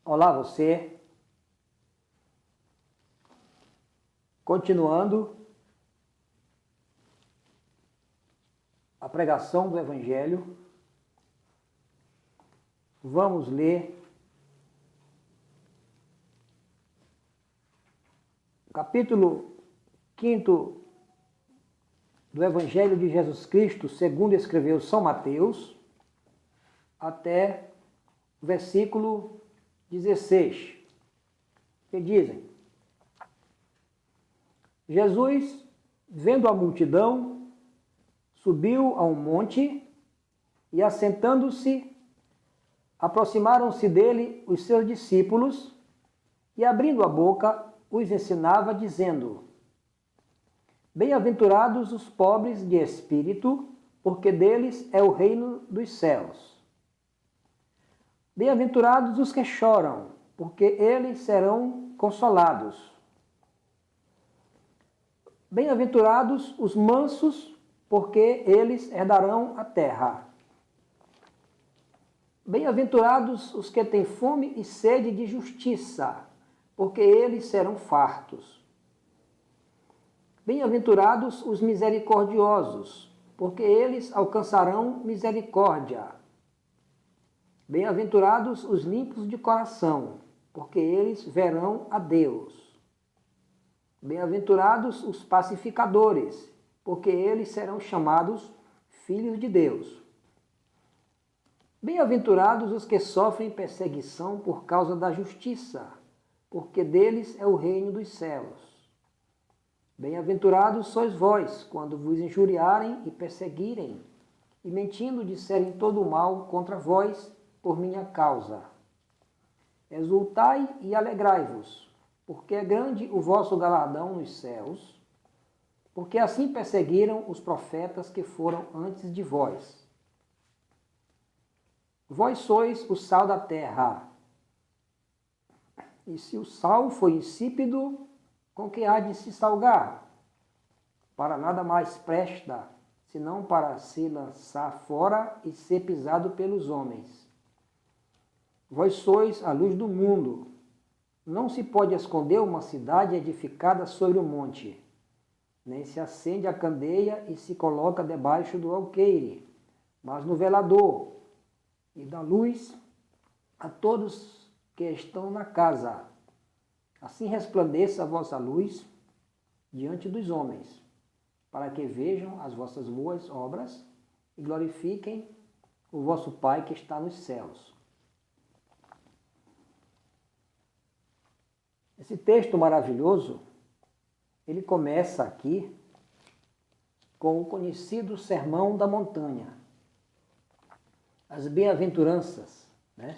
Olá você, continuando a pregação do Evangelho, vamos ler o capítulo 5 do Evangelho de Jesus Cristo, segundo escreveu São Mateus, até o versículo 16, que dizem: Jesus, vendo a multidão, subiu a um monte e, assentando-se, aproximaram-se dele os seus discípulos e, abrindo a boca, os ensinava, dizendo: Bem-aventurados os pobres de espírito, porque deles é o reino dos céus. Bem-aventurados os que choram, porque eles serão consolados. Bem-aventurados os mansos, porque eles herdarão a terra. Bem-aventurados os que têm fome e sede de justiça, porque eles serão fartos. Bem-aventurados os misericordiosos, porque eles alcançarão misericórdia. Bem-aventurados os limpos de coração, porque eles verão a Deus. Bem-aventurados os pacificadores, porque eles serão chamados filhos de Deus. Bem-aventurados os que sofrem perseguição por causa da justiça, porque deles é o reino dos céus. Bem-aventurados sois vós, quando vos injuriarem e perseguirem, e mentindo disserem todo o mal contra vós por minha causa. Exultai e alegrai-vos, porque é grande o vosso galardão nos céus, porque assim perseguiram os profetas que foram antes de vós. Vós sois o sal da terra. E se o sal for insípido, com que há de se salgar? Para nada mais presta, senão para se lançar fora e ser pisado pelos homens. Vós sois a luz do mundo. Não se pode esconder uma cidade edificada sobre o monte, nem se acende a candeia e se coloca debaixo do alqueire, mas no velador, e dá luz a todos que estão na casa. Assim resplandeça a vossa luz diante dos homens, para que vejam as vossas boas obras e glorifiquem o vosso Pai que está nos céus. Esse texto maravilhoso, ele começa aqui com o conhecido Sermão da Montanha, as bem-aventuranças, né?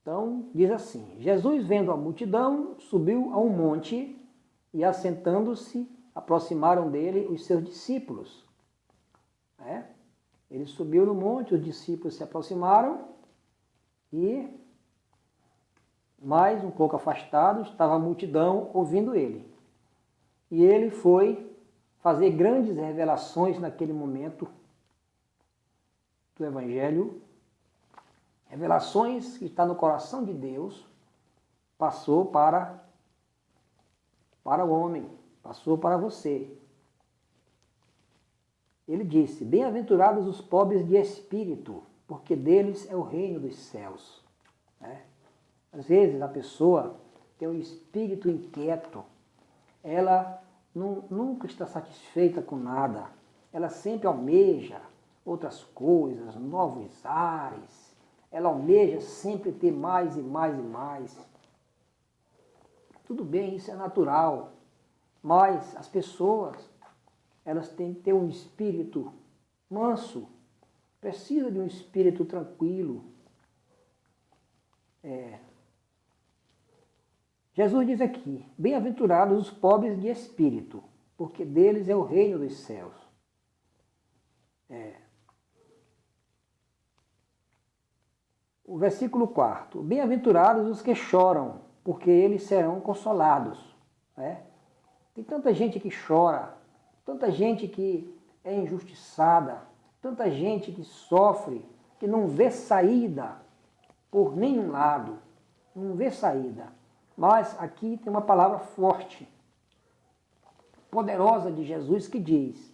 Então, diz assim: Jesus, vendo a multidão, subiu a um monte e, assentando-se, aproximaram dele os seus discípulos. Ele subiu no monte, os discípulos se aproximaram e, mais um pouco afastado, estava a multidão ouvindo ele. E ele foi fazer grandes revelações naquele momento do Evangelho. Revelações que está no coração de Deus, passou para o homem, passou para você. Ele disse: Bem-aventurados os pobres de espírito, porque deles é o reino dos céus. Às vezes a pessoa tem um espírito inquieto, ela nunca está satisfeita com nada, ela sempre almeja outras coisas, novos ares, ela almeja sempre ter mais e mais e mais. Tudo bem, isso é natural, mas as pessoas, elas têm que ter um espírito manso, precisam de um espírito tranquilo. Jesus diz aqui: Bem-aventurados os pobres de espírito, porque deles é o reino dos céus. O versículo 4: Bem-aventurados os que choram, porque eles serão consolados. Tem tanta gente que chora, tanta gente que é injustiçada, tanta gente que sofre, que não vê saída. por nenhum lado, não vê saída. Mas aqui tem uma palavra forte, poderosa de Jesus que diz: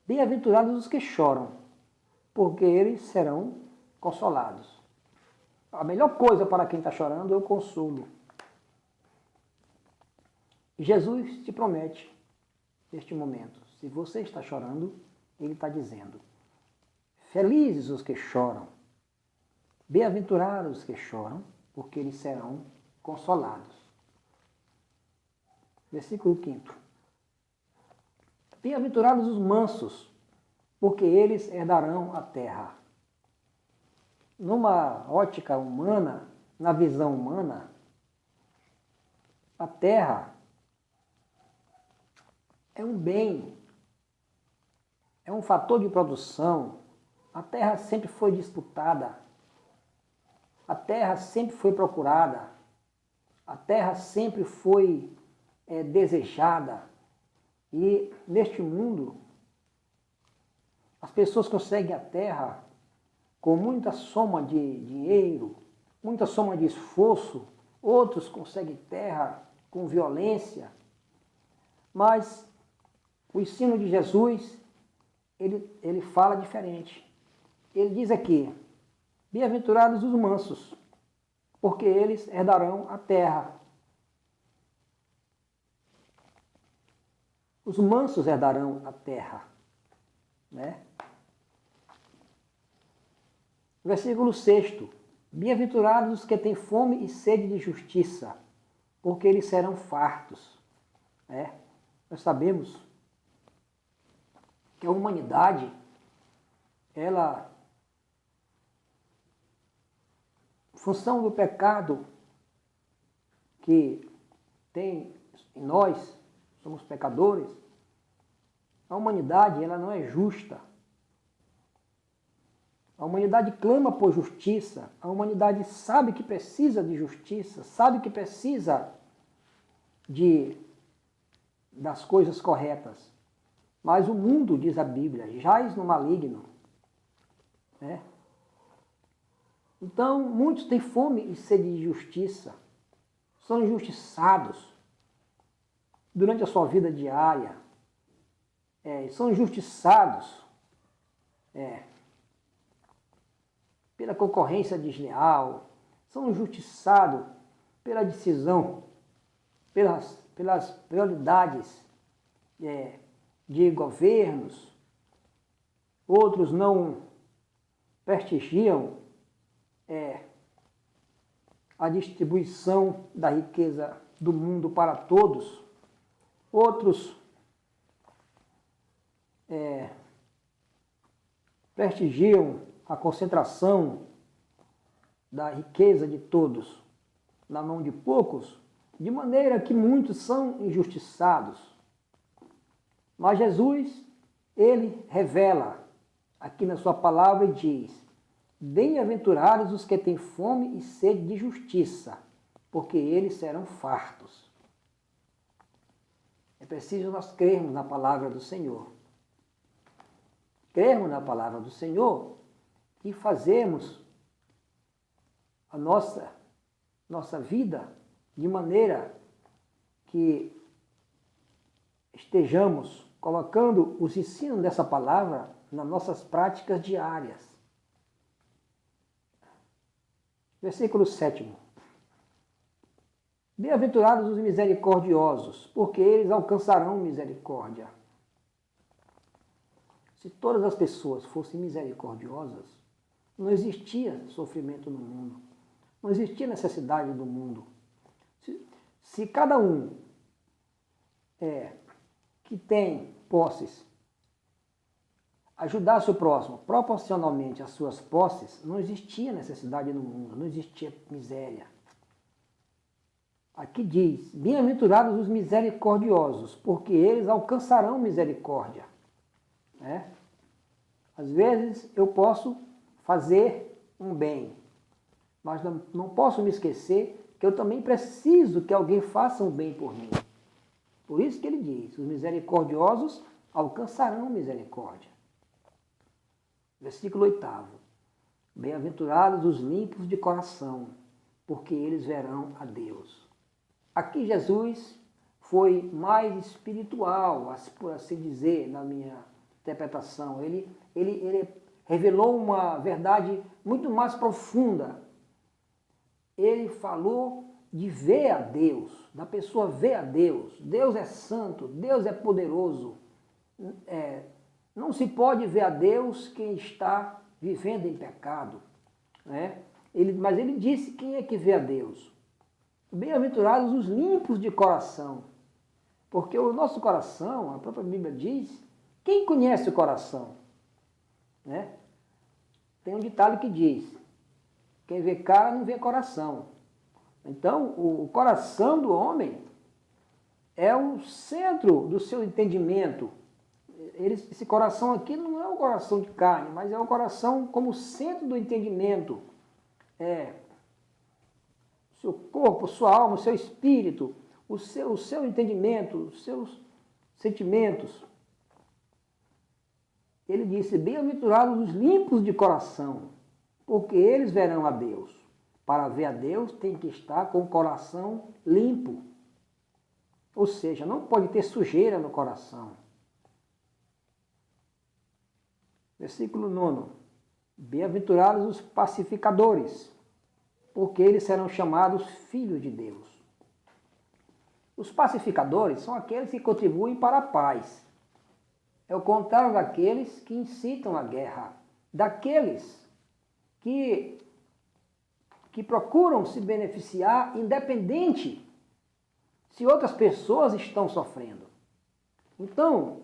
bem-aventurados os que choram, porque eles serão consolados. A melhor coisa para quem está chorando é o consolo. Jesus te promete, neste momento, se você está chorando, Ele está dizendo: felizes os que choram, bem-aventurados os que choram, porque eles serão consolados. Versículo 5. Bem-aventurados os mansos, porque eles herdarão a terra. Numa ótica humana, na visão humana, a terra é um bem, é um fator de produção. A terra sempre foi disputada, a terra sempre foi procurada, a terra sempre foi desejada. E neste mundo, as pessoas conseguem a terra com muita soma de dinheiro, muita soma de esforço, outros conseguem terra com violência. Mas o ensino de Jesus, ele fala diferente. Ele diz aqui: bem-aventurados os mansos, porque eles herdarão a terra. Os mansos herdarão a terra, né? Versículo 6. Bem-aventurados os que têm fome e sede de justiça, porque eles serão fartos. Nós sabemos que a humanidade, ela, em função do pecado que tem em nós, somos pecadores, a humanidade ela não é justa. A humanidade clama por justiça, a humanidade sabe que precisa de justiça, sabe que precisa das coisas corretas. Mas o mundo, diz a Bíblia, jaz no maligno. Então, muitos têm fome e sede de justiça, são injustiçados durante a sua vida diária, são injustiçados pela concorrência desleal, são injustiçados pela decisão, pelas prioridades de governos. Outros não prestigiam a distribuição da riqueza do mundo para todos. Outros prestigiam a concentração da riqueza de todos na mão de poucos, de maneira que muitos são injustiçados. Mas Jesus, ele revela aqui na sua palavra e diz: bem-aventurados os que têm fome e sede de justiça, porque eles serão fartos. É preciso nós crermos na palavra do Senhor. Crermos na palavra do Senhor e fazermos a nossa vida de maneira que estejamos colocando os ensinos dessa palavra nas nossas práticas diárias. Versículo 7. Bem-aventurados os misericordiosos, porque eles alcançarão misericórdia. Se todas as pessoas fossem misericordiosas, não existia sofrimento no mundo, não existia necessidade do mundo. Se cada um que tem posses ajudasse o próximo proporcionalmente às suas posses, não existia necessidade no mundo, não existia miséria. Aqui diz: bem-aventurados os misericordiosos, porque eles alcançarão misericórdia. Às vezes eu posso fazer um bem, mas não posso me esquecer que eu também preciso que alguém faça um bem por mim. Por isso que ele diz: os misericordiosos alcançarão misericórdia. Versículo 8. Bem-aventurados os limpos de coração, porque eles verão a Deus. Aqui Jesus foi mais espiritual, por assim dizer, na minha interpretação. Ele revelou uma verdade muito mais profunda. Ele falou de ver a Deus, da pessoa ver a Deus. Deus é santo, Deus é poderoso. Não se pode ver a Deus quem está vivendo em pecado. Né? Mas ele disse quem é que vê a Deus. Bem-aventurados os limpos de coração. Porque o nosso coração, a própria Bíblia diz, quem conhece o coração? Né? Tem um ditado que diz, quem vê cara não vê coração. Então, o coração do homem é o centro do seu entendimento. Esse coração aqui não é o coração de carne, mas é o coração como centro do entendimento. Seu corpo, sua alma, o seu espírito, o seu entendimento, os seus sentimentos. Ele disse, bem-aventurados os limpos de coração, porque eles verão a Deus. Para ver a Deus tem que estar com o coração limpo. Ou seja, não pode ter sujeira no coração. Versículo 9. Bem-aventurados os pacificadores, porque eles serão chamados filhos de Deus. Os pacificadores são aqueles que contribuem para a paz. É o contrário daqueles que incitam a guerra, daqueles que procuram se beneficiar independente se outras pessoas estão sofrendo. Então,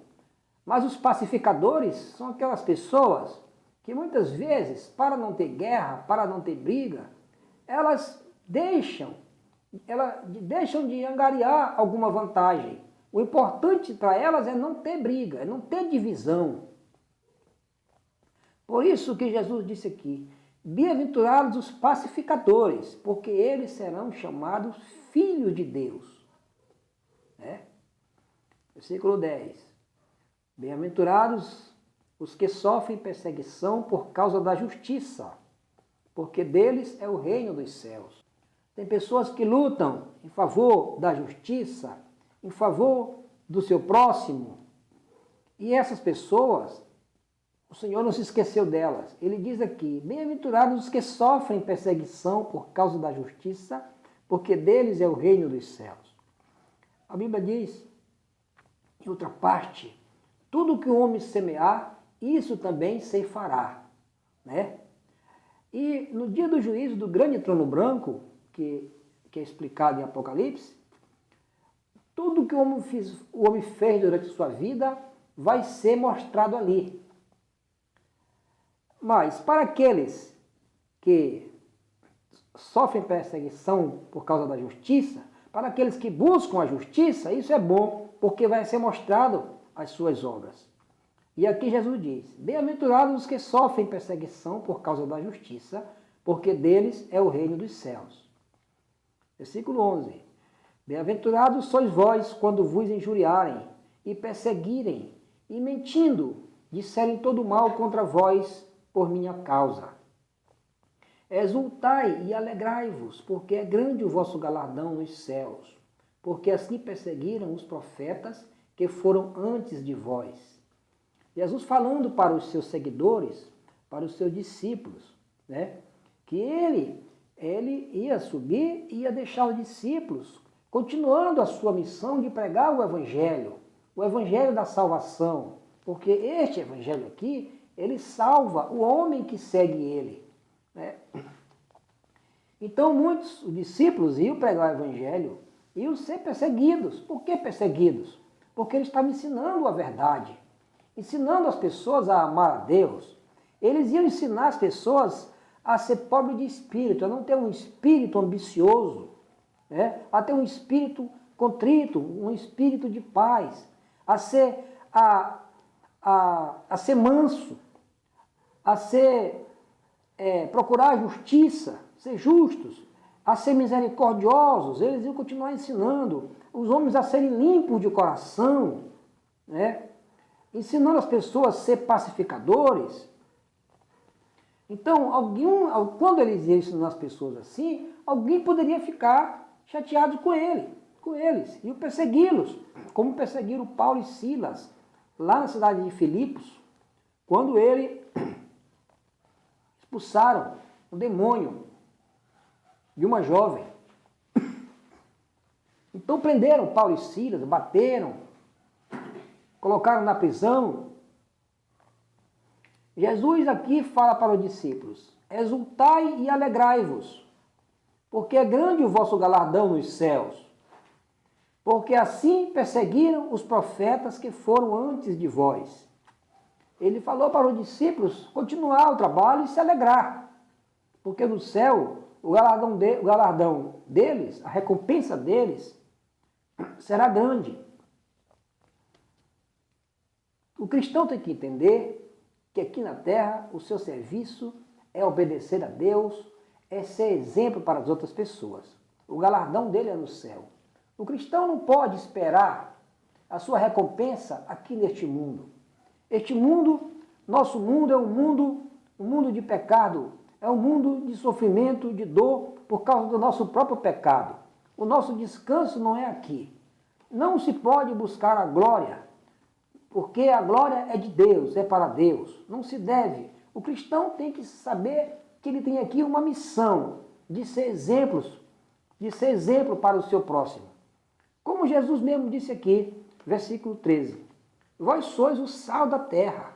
mas os pacificadores são aquelas pessoas que muitas vezes, para não ter guerra, para não ter briga, elas deixam de angariar alguma vantagem. O importante para elas é não ter briga, é não ter divisão. Por isso que Jesus disse aqui, bem-aventurados os pacificadores, porque eles serão chamados filhos de Deus. Versículo 10. Bem-aventurados os que sofrem perseguição por causa da justiça, porque deles é o reino dos céus. Tem pessoas que lutam em favor da justiça, em favor do seu próximo, e essas pessoas, o Senhor não se esqueceu delas. Ele diz aqui, bem-aventurados os que sofrem perseguição por causa da justiça, porque deles é o reino dos céus. A Bíblia diz, em outra parte, tudo que o homem semear, isso também ceifará. Né? E no dia do juízo do grande trono branco, que é explicado em Apocalipse, tudo que o homem fez durante sua vida vai ser mostrado ali. Mas para aqueles que sofrem perseguição por causa da justiça, para aqueles que buscam a justiça, isso é bom, porque vai ser mostrado as suas obras. E aqui Jesus diz, bem-aventurados os que sofrem perseguição por causa da justiça, porque deles é o reino dos céus. Versículo 11. Bem-aventurados sois vós quando vos injuriarem e perseguirem e mentindo disserem todo mal contra vós por minha causa. Exultai e alegrai-vos, porque é grande o vosso galardão nos céus, porque assim perseguiram os profetas que foram antes de vós. Jesus falando para os seus seguidores, para os seus discípulos, né, que ele ia subir e ia deixar os discípulos continuando a sua missão de pregar o evangelho da salvação, porque este evangelho aqui, ele salva o homem que segue ele. Né? Então muitos discípulos iam pregar o evangelho, iam ser perseguidos. Por que perseguidos? Porque eles estavam ensinando a verdade, ensinando as pessoas a amar a Deus. Eles iam ensinar as pessoas a ser pobre de espírito, a não ter um espírito ambicioso, né? A ter um espírito contrito, um espírito de paz, a ser manso, a ser procurar a justiça, ser justos, a ser misericordiosos. Eles iam continuar ensinando os homens a serem limpos de coração, né? Ensinando as pessoas a ser pacificadores. Então, quando ele dizia isso nas pessoas assim, alguém poderia ficar chateado com eles, e persegui-los, como perseguiram Paulo e Silas, lá na cidade de Filipos, quando ele expulsaram o demônio de uma jovem. Então prenderam Paulo e Silas, bateram, colocaram na prisão. Jesus aqui fala para os discípulos: exultai e alegrai-vos, porque é grande o vosso galardão nos céus, porque assim perseguiram os profetas que foram antes de vós. Ele falou para os discípulos continuar o trabalho e se alegrar, porque no céu o galardão deles, a recompensa deles, será grande. O cristão tem que entender que aqui na terra o seu serviço é obedecer a Deus, é ser exemplo para as outras pessoas. O galardão dele é no céu. O cristão não pode esperar a sua recompensa aqui neste mundo. Este mundo, nosso mundo, é um mundo de pecado, é um mundo de sofrimento, de dor, por causa do nosso próprio pecado. O nosso descanso não é aqui. Não se pode buscar a glória, porque a glória é de Deus, é para Deus. Não se deve. O cristão tem que saber que ele tem aqui uma missão de ser exemplo para o seu próximo. Como Jesus mesmo disse aqui, versículo 13: vós sois o sal da terra.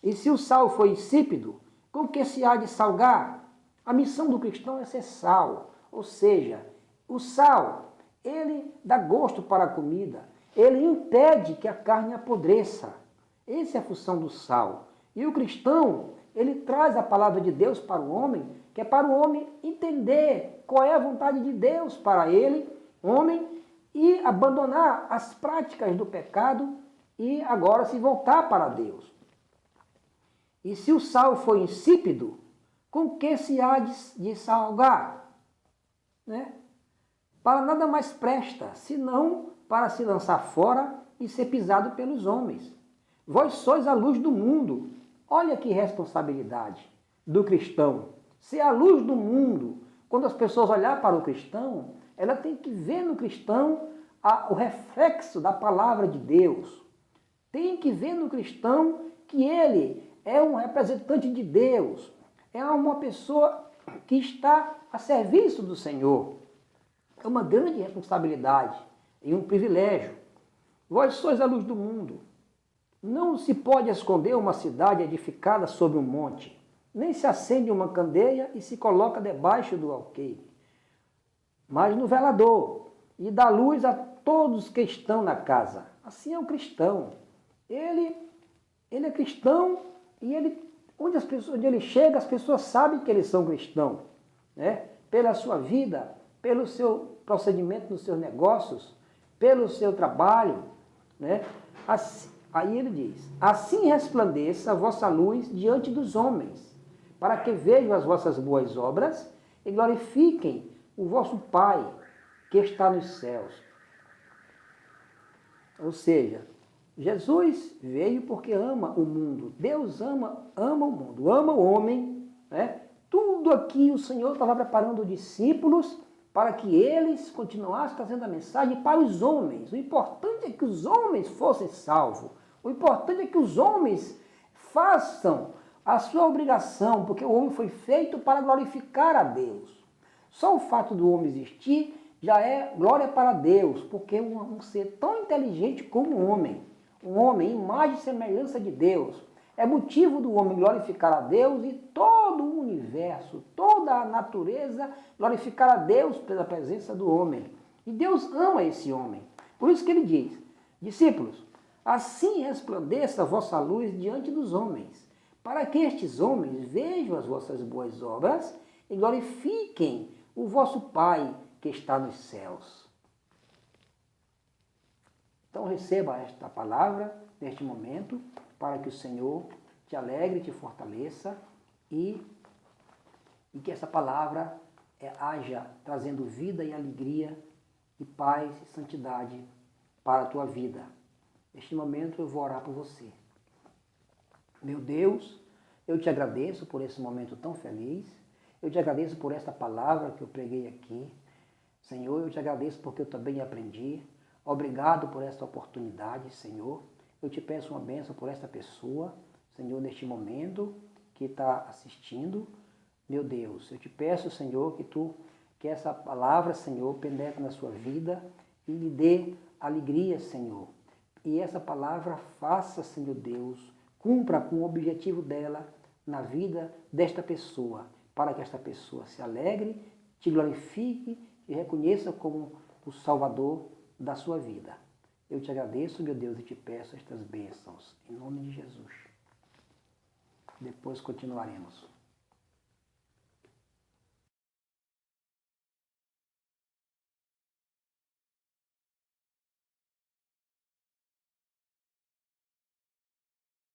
E se o sal for insípido, com que se há de salgar? A missão do cristão é ser sal, ou seja, o sal, ele dá gosto para a comida, ele impede que a carne apodreça. Essa é a função do sal. E o cristão, ele traz a palavra de Deus para o homem, que é para o homem entender qual é a vontade de Deus para ele, homem, e abandonar as práticas do pecado e agora se voltar para Deus. E se o sal for insípido, com que se há de salgar? Né? Para nada mais presta, senão para se lançar fora e ser pisado pelos homens. Vós sois a luz do mundo. Olha que responsabilidade do cristão. Ser a luz do mundo. Quando as pessoas olharem para o cristão, ela tem que ver no cristão o reflexo da palavra de Deus. Tem que ver no cristão que ele é um representante de Deus. É uma pessoa que está a serviço do Senhor. É uma grande responsabilidade e um privilégio. Vós sois a luz do mundo. Não se pode esconder uma cidade edificada sobre um monte, nem se acende uma candeia e se coloca debaixo do alqueire, mas no velador, e dá luz a todos que estão na casa. Assim é o cristão. Ele é cristão e onde ele chega, as pessoas sabem que eles são cristãos, né? Pela sua vida, pelo seu procedimento nos seus negócios, pelo seu trabalho, né? Aí ele diz: assim resplandeça a vossa luz diante dos homens, para que vejam as vossas boas obras e glorifiquem o vosso Pai que está nos céus. Ou seja, Jesus veio porque ama o mundo. Deus ama o mundo, ama o homem, né? Tudo aqui o Senhor estava preparando discípulos para que eles continuassem trazendo a mensagem para os homens. O importante é que os homens fossem salvos. O importante é que os homens façam a sua obrigação, porque o homem foi feito para glorificar a Deus. Só o fato do homem existir já é glória para Deus, porque um ser tão inteligente como um homem, imagem e semelhança de Deus, é motivo do homem glorificar a Deus e todo o universo, toda a natureza glorificar a Deus pela presença do homem. E Deus ama esse homem. Por isso que ele diz: discípulos, assim resplandeça a vossa luz diante dos homens, para que estes homens vejam as vossas boas obras e glorifiquem o vosso Pai que está nos céus. Então receba esta palavra neste momento, para que o Senhor te alegre, te fortaleça e que essa palavra haja trazendo vida e alegria e paz e santidade para a tua vida. Neste momento eu vou orar por você. Meu Deus, Eu te agradeço por esse momento tão feliz. Eu te agradeço por esta palavra que eu preguei aqui. Senhor, eu te agradeço porque eu também aprendi. Obrigado por esta oportunidade, Senhor. Eu te peço uma bênção por esta pessoa, Senhor, neste momento que está assistindo. Meu Deus, eu te peço, Senhor, que essa palavra, Senhor, penetre na sua vida e lhe dê alegria, Senhor. E essa palavra faça, Senhor Deus, cumpra com o objetivo dela na vida desta pessoa, para que esta pessoa se alegre, te glorifique e reconheça como o Salvador da sua vida. Eu te agradeço, meu Deus, e te peço estas bênçãos, em nome de Jesus. Depois continuaremos.